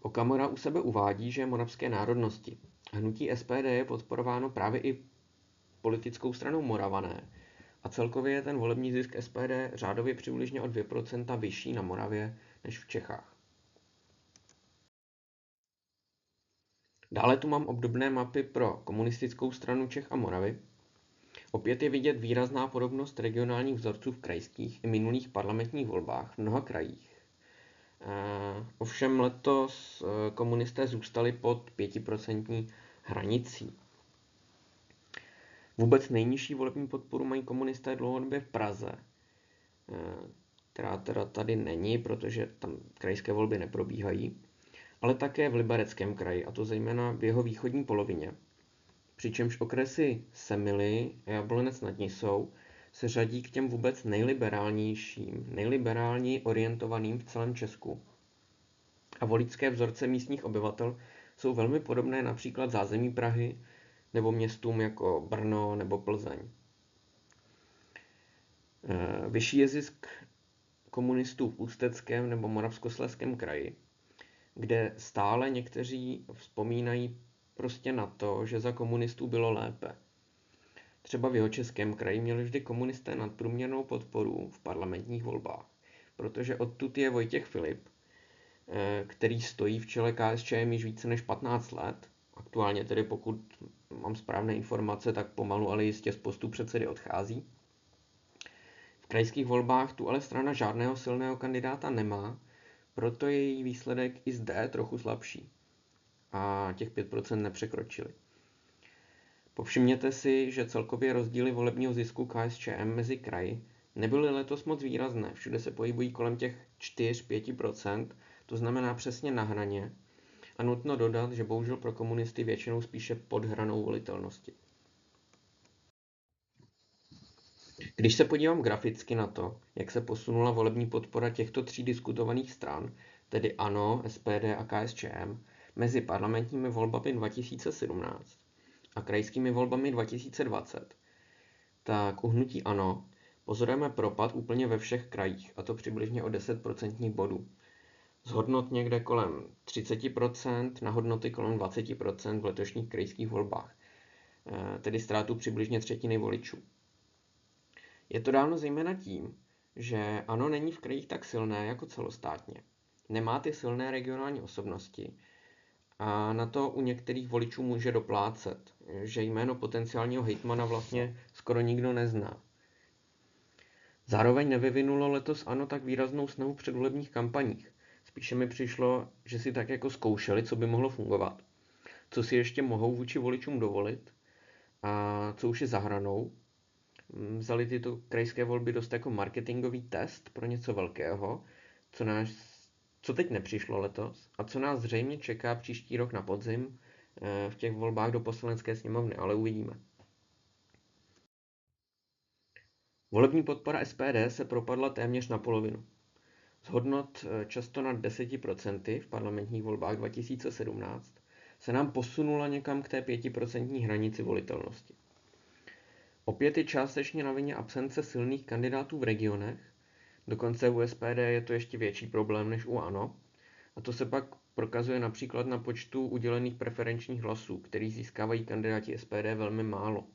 Okamura u sebe uvádí, že je moravské národnosti. Hnutí SPD je podporováno právě i politickou stranou Moravané a celkově je ten volební zisk SPD řádově přibližně o 2% vyšší na Moravě než v Čechách. Dále tu mám obdobné mapy pro komunistickou stranu Čech a Moravy. Opět je vidět výrazná podobnost regionálních vzorců v krajských i minulých parlamentních volbách v mnoha krajích. Ovšem letos komunisté zůstali pod 5% hranicí. Vůbec nejnižší volební podporu mají komunisté dlouhodobě v Praze, která teda tady není, protože tam krajské volby neprobíhají, ale také v Libereckém kraji, a to zejména v jeho východní polovině. Přičemž okresy Semily a Jablonec nad Nisou se řadí k těm vůbec nejliberálněji orientovaným v celém Česku. A voličské vzorce místních obyvatel jsou velmi podobné například zázemí Prahy nebo městům jako Brno nebo Plzeň. Vyšší je zisk komunistů v Ústeckém nebo Moravskoslezském kraji, kde stále někteří vzpomínají prostě na to, že za komunistů bylo lépe. Třeba v Jihočeském kraji měli vždy komunisté nadprůměrnou podporu v parlamentních volbách. protože odtud je Vojtěch Filip, který stojí v čele KSČM již více než 15 let. Aktuálně tedy, pokud mám správné informace, tak pomalu, ale jistě z postu předsedy odchází. V krajských volbách tu ale strana žádného silného kandidáta nemá, proto je její výsledek i zde trochu slabší. A těch 5% nepřekročili. Povšimněte si, že celkově rozdíly volebního zisku KSČM mezi kraji nebyly letos moc výrazné. Všude se pohybují kolem těch 4-5%, to znamená přesně na hraně. A nutno dodat, že bohužel pro komunisty většinou spíše pod hranou volitelnosti. Když se podívám graficky na to, jak se posunula volební podpora těchto tří diskutovaných stran, tedy ANO, SPD a KSČM, mezi parlamentními volbami 2017 a krajskými volbami 2020, tak u hnutí ANO pozorujeme propad úplně ve všech krajích, a to přibližně o 10% bodů. Z hodnot někde kolem 30% na hodnoty kolem 20% v letošních krajských volbách, tedy ztrátu přibližně třetiny voličů. Je to dáno zejména tím, že ANO není v krajích tak silné jako celostátně. Nemá ty silné regionální osobnosti a na to u některých voličů může doplácet, že jméno potenciálního hejtmana vlastně skoro nikdo nezná. Zároveň nevyvinulo letos ANO tak výraznou snahu v předvolebních kampaních. Spíše mi přišlo, že si tak jako zkoušeli, co by mohlo fungovat, co si ještě mohou vůči voličům dovolit a co už je za hranou. Vzali tyto krajské volby dost jako marketingový test pro něco velkého, co teď nepřišlo letos a co nás zřejmě čeká příští rok na podzim v těch volbách do Poslanecké sněmovny, ale uvidíme. Volební podpora SPD se propadla téměř na polovinu. Z hodnot často nad 10% v parlamentních volbách 2017 se nám posunula někam k té 5% hranici volitelnosti. Opět je částečně na vině absence silných kandidátů v regionech, dokonce u SPD je to ještě větší problém než u ANO, a to se pak prokazuje například na počtu udělených preferenčních hlasů, který získávají kandidáti SPD velmi málo.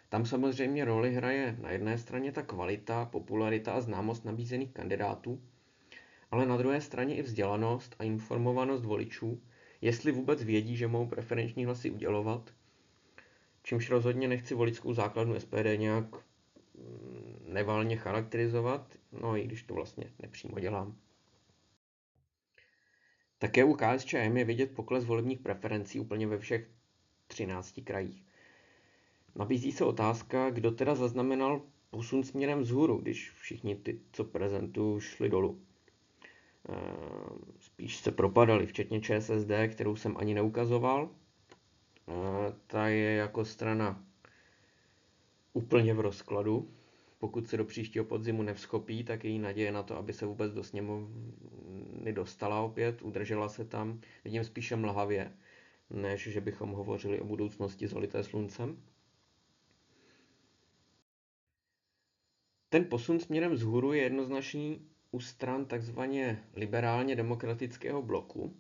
Tam samozřejmě roli hraje na jedné straně ta kvalita, popularita a známost nabízených kandidátů, ale na druhé straně i vzdělanost a informovanost voličů, jestli vůbec vědí, že mohou preferenční hlasy udělovat, čímž rozhodně nechci voličskou základnu SPD nějak nevalně charakterizovat, no i když to vlastně nepřímo dělám. Také u KSČM je vidět pokles volebních preferencí úplně ve všech 13 krajích. Nabízí se otázka, kdo teda zaznamenal posun směrem vzhůru, když všichni ty, co prezentují, šli dolů. Spíš se propadali, včetně ČSSD, kterou jsem ani neukazoval. Ta je jako strana úplně v rozkladu. Pokud se do příštího podzimu nevzchopí, tak její naděje na to, aby se vůbec do sněmovny dostala opět, udržela se tam, vidím spíše mlhavě, než že bychom hovořili o budoucnosti zalité sluncem. Ten posun směrem vzhůru je jednoznačný u stran takzvaně liberálně demokratického bloku,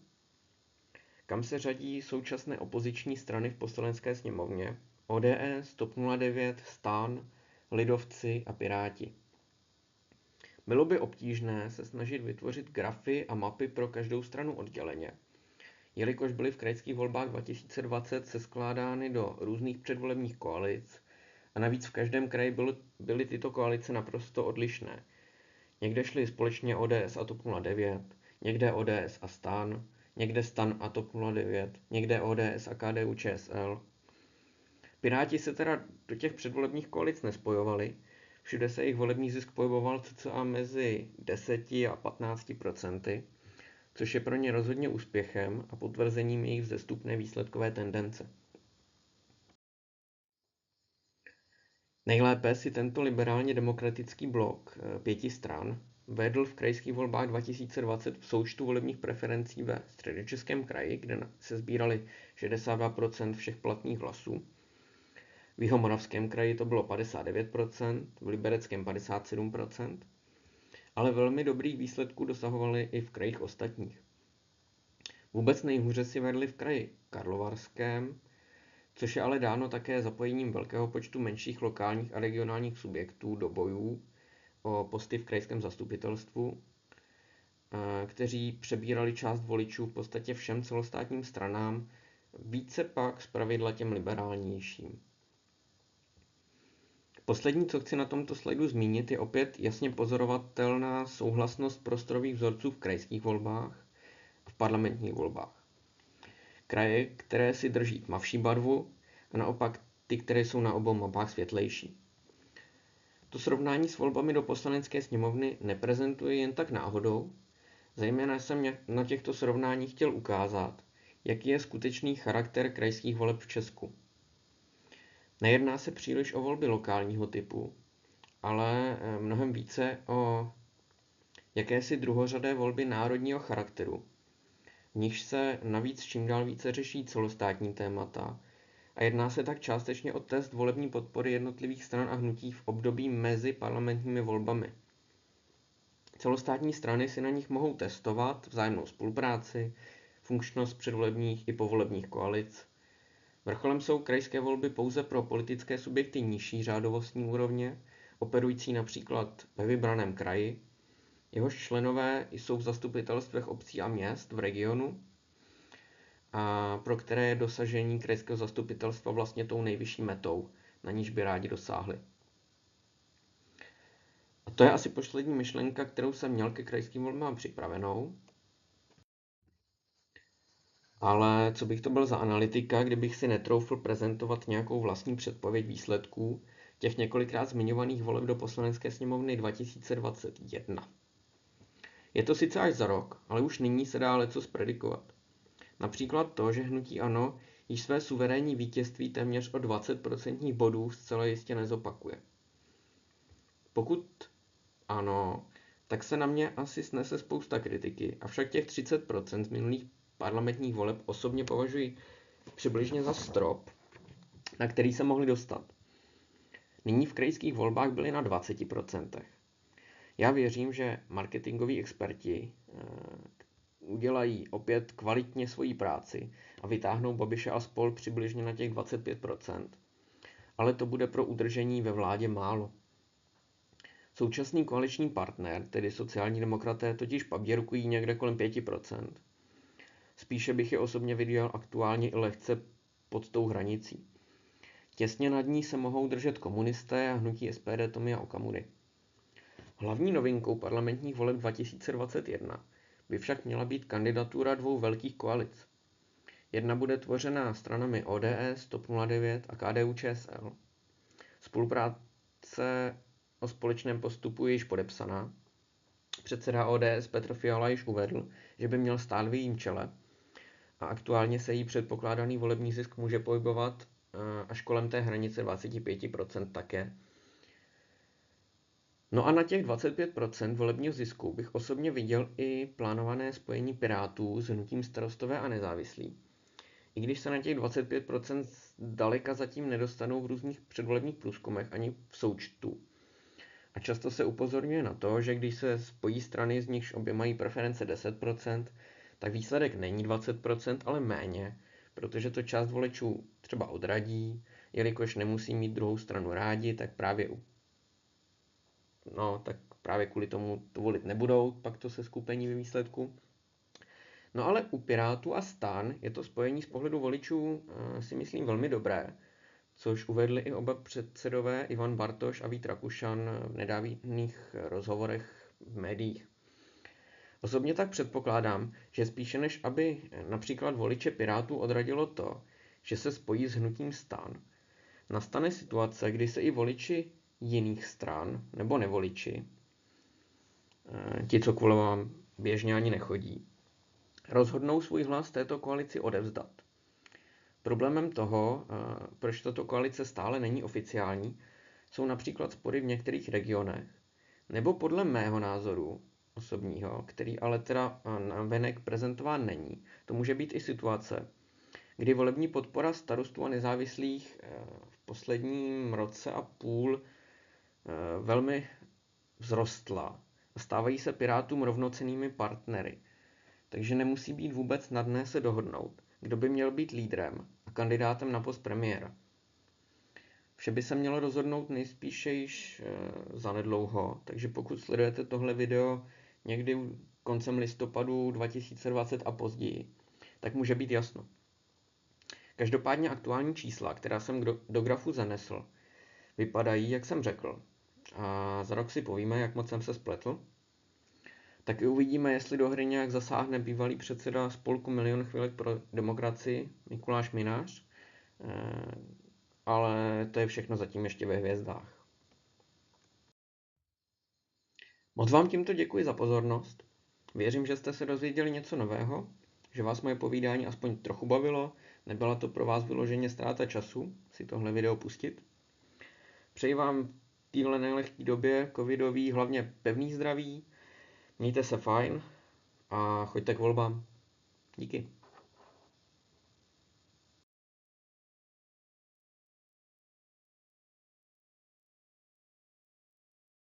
kam se řadí současné opoziční strany v Poslanecké sněmovně, ODS, TOP 09, STAN, Lidovci a Piráti. Bylo by obtížné se snažit vytvořit grafy a mapy pro každou stranu odděleně, jelikož byly v krajských volbách 2020 seskládány do různých předvolebních koalic a navíc v každém kraji byly tyto koalice naprosto odlišné. Někde šly společně ODS a TOP 09, někde ODS a STAN, někde STAN a TOP 09, někde ODS a KDU ČSL. Piráti se teda do těch předvolebních koalic nespojovali, všude se jejich volební zisk pohyboval cca mezi 10 a 15%, což je pro ně rozhodně úspěchem a potvrzením jejich vzestupné výsledkové tendence. Nejlépe si tento liberálně demokratický blok 5 stran vedl v krajských volbách 2020 v součtu volebních preferencí ve Středočeském kraji, kde se sbírali 62% všech platných hlasů. V Jihomoravském kraji to bylo 59%, v Libereckém 57%, ale velmi dobrých výsledků dosahovali i v krajích ostatních. Vůbec nejhůře si vedli v kraji Karlovarském, což je ale dáno také zapojením velkého počtu menších lokálních a regionálních subjektů do bojů o posty v krajském zastupitelstvu, kteří přebírali část voličů v podstatě všem celostátním stranám, více pak zpravidla těm liberálnějším. Poslední, co chci na tomto slajdu zmínit, je opět jasně pozorovatelná souhlasnost prostorových vzorců v krajských volbách a v parlamentních volbách. Kraje, které si drží tmavší barvu, a naopak ty, které jsou na obou mapách světlejší. To srovnání s volbami do Poslanecké sněmovny neprezentuje jen tak náhodou, zejména jsem na těchto srovnáních chtěl ukázat, jaký je skutečný charakter krajských voleb v Česku. Nejedná se příliš o volby lokálního typu, ale mnohem více o jakési druhořadé volby národního charakteru, v nichž se navíc čím dál více řeší celostátní témata a jedná se tak částečně o test volební podpory jednotlivých stran a hnutí v období mezi parlamentními volbami. Celostátní strany si na nich mohou testovat vzájemnou spolupráci, funkčnost předvolebních i povolebních koalic. Vrcholem jsou krajské volby pouze pro politické subjekty nižší řádovostní úrovně, operující například ve vybraném kraji. Jehož členové jsou v zastupitelstvech obcí a měst v regionu, a pro které je dosažení krajského zastupitelstva vlastně tou nejvyšší metou, na níž by rádi dosáhli. A to je asi poslední myšlenka, kterou jsem měl ke krajským volbám připravenou. Ale co bych to byl za analytika, kdybych si netroufl prezentovat nějakou vlastní předpověď výsledků těch několikrát zmiňovaných voleb do Poslanecké sněmovny 2021. Je to sice až za rok, ale už nyní se dá lecos predikovat. Například to, že hnutí ANO již své suverénní vítězství téměř o 20% bodů zcela jistě nezopakuje. Pokud ano, tak se na mě asi snese spousta kritiky, avšak těch 30% z minulých parlamentních voleb osobně považuji přibližně za strop, na který se mohli dostat. Nyní v krajských volbách byli na 20%. Já věřím, že marketingoví experti udělají opět kvalitně svoji práci a vytáhnou Babiše a spol přibližně na těch 25%. Ale to bude pro udržení ve vládě málo. Současný koaliční partner, tedy sociální demokraté, totiž paběrkují někde kolem 5%. Spíše bych je osobně viděl aktuálně i lehce pod tou hranicí. Těsně nad ní se mohou držet komunisté a hnutí SPD Tomia Okamury. Hlavní novinkou parlamentních voleb 2021 by však měla být kandidatura dvou velkých koalic. Jedna bude tvořena stranami ODS, TOP 09 a KDU-ČSL. Spolupráce o společném postupu je již podepsaná. Předseda ODS Petr Fiala již uvedl, že by měl stát v jejím čele a aktuálně se jí předpokládaný volební zisk může pohybovat až kolem té hranice 25% také. No a na těch 25% volebního zisku bych osobně viděl i plánované spojení Pirátů s hnutím Starostové a nezávislí. I když se na těch 25% daleka zatím nedostanou v různých předvolebních průzkumech ani v součtu. A často se upozorňuje na to, že když se spojí strany, z nichž obě mají preference 10%, tak výsledek není 20%, ale méně, protože to část voličů třeba odradí, jelikož nemusí mít druhou stranu rádi, tak právě kvůli tomu to volit nebudou, pak to seskupení ve výsledku. No ale u Pirátů a STAN je to spojení z pohledu voličů si myslím velmi dobré, což uvedli i oba předsedové Ivan Bartoš a Vít Rakušan v nedávných rozhovorech v médiích. Osobně tak předpokládám, že spíše než aby například voliče Pirátů odradilo to, že se spojí s hnutím STAN, nastane situace, kdy se i voliči jiných stran nebo nevoliči, ti, co kvůli vám běžně ani nechodí, rozhodnou svůj hlas této koalici odevzdat. Problémem toho, proč tato koalice stále není oficiální, jsou například spory v některých regionech, nebo podle mého názoru osobního, který ale teda navenek prezentován není, to může být i situace, kdy volební podpora starostů a nezávislých v posledním roce a půl velmi vzrostla a stávají se Pirátům rovnocennými partnery. Takže nemusí být vůbec snadné se dohodnout, kdo by měl být lídrem a kandidátem na post premiéra. Vše by se mělo rozhodnout nejspíše již zanedlouho, takže pokud sledujete tohle video někdy koncem listopadu 2020 a později, tak může být jasno. Každopádně aktuální čísla, která jsem do grafu zanesl, vypadají, jak jsem řekl. A za rok si povíme, jak moc jsem se spletl. Taky uvidíme, jestli do hry nějak zasáhne bývalý předseda spolku Milion chvilek pro demokracii Mikuláš Minář. Ale to je všechno zatím ještě ve hvězdách. Moc vám tímto děkuji za pozornost. Věřím, že jste se dozvěděli něco nového, že vás moje povídání aspoň trochu bavilo, nebyla to pro vás vyloženě ztráta času si tohle video pustit. Přeji vám v téhle nelehké době covidový hlavně pevný zdraví, mějte se fajn a choďte k volbám. Díky.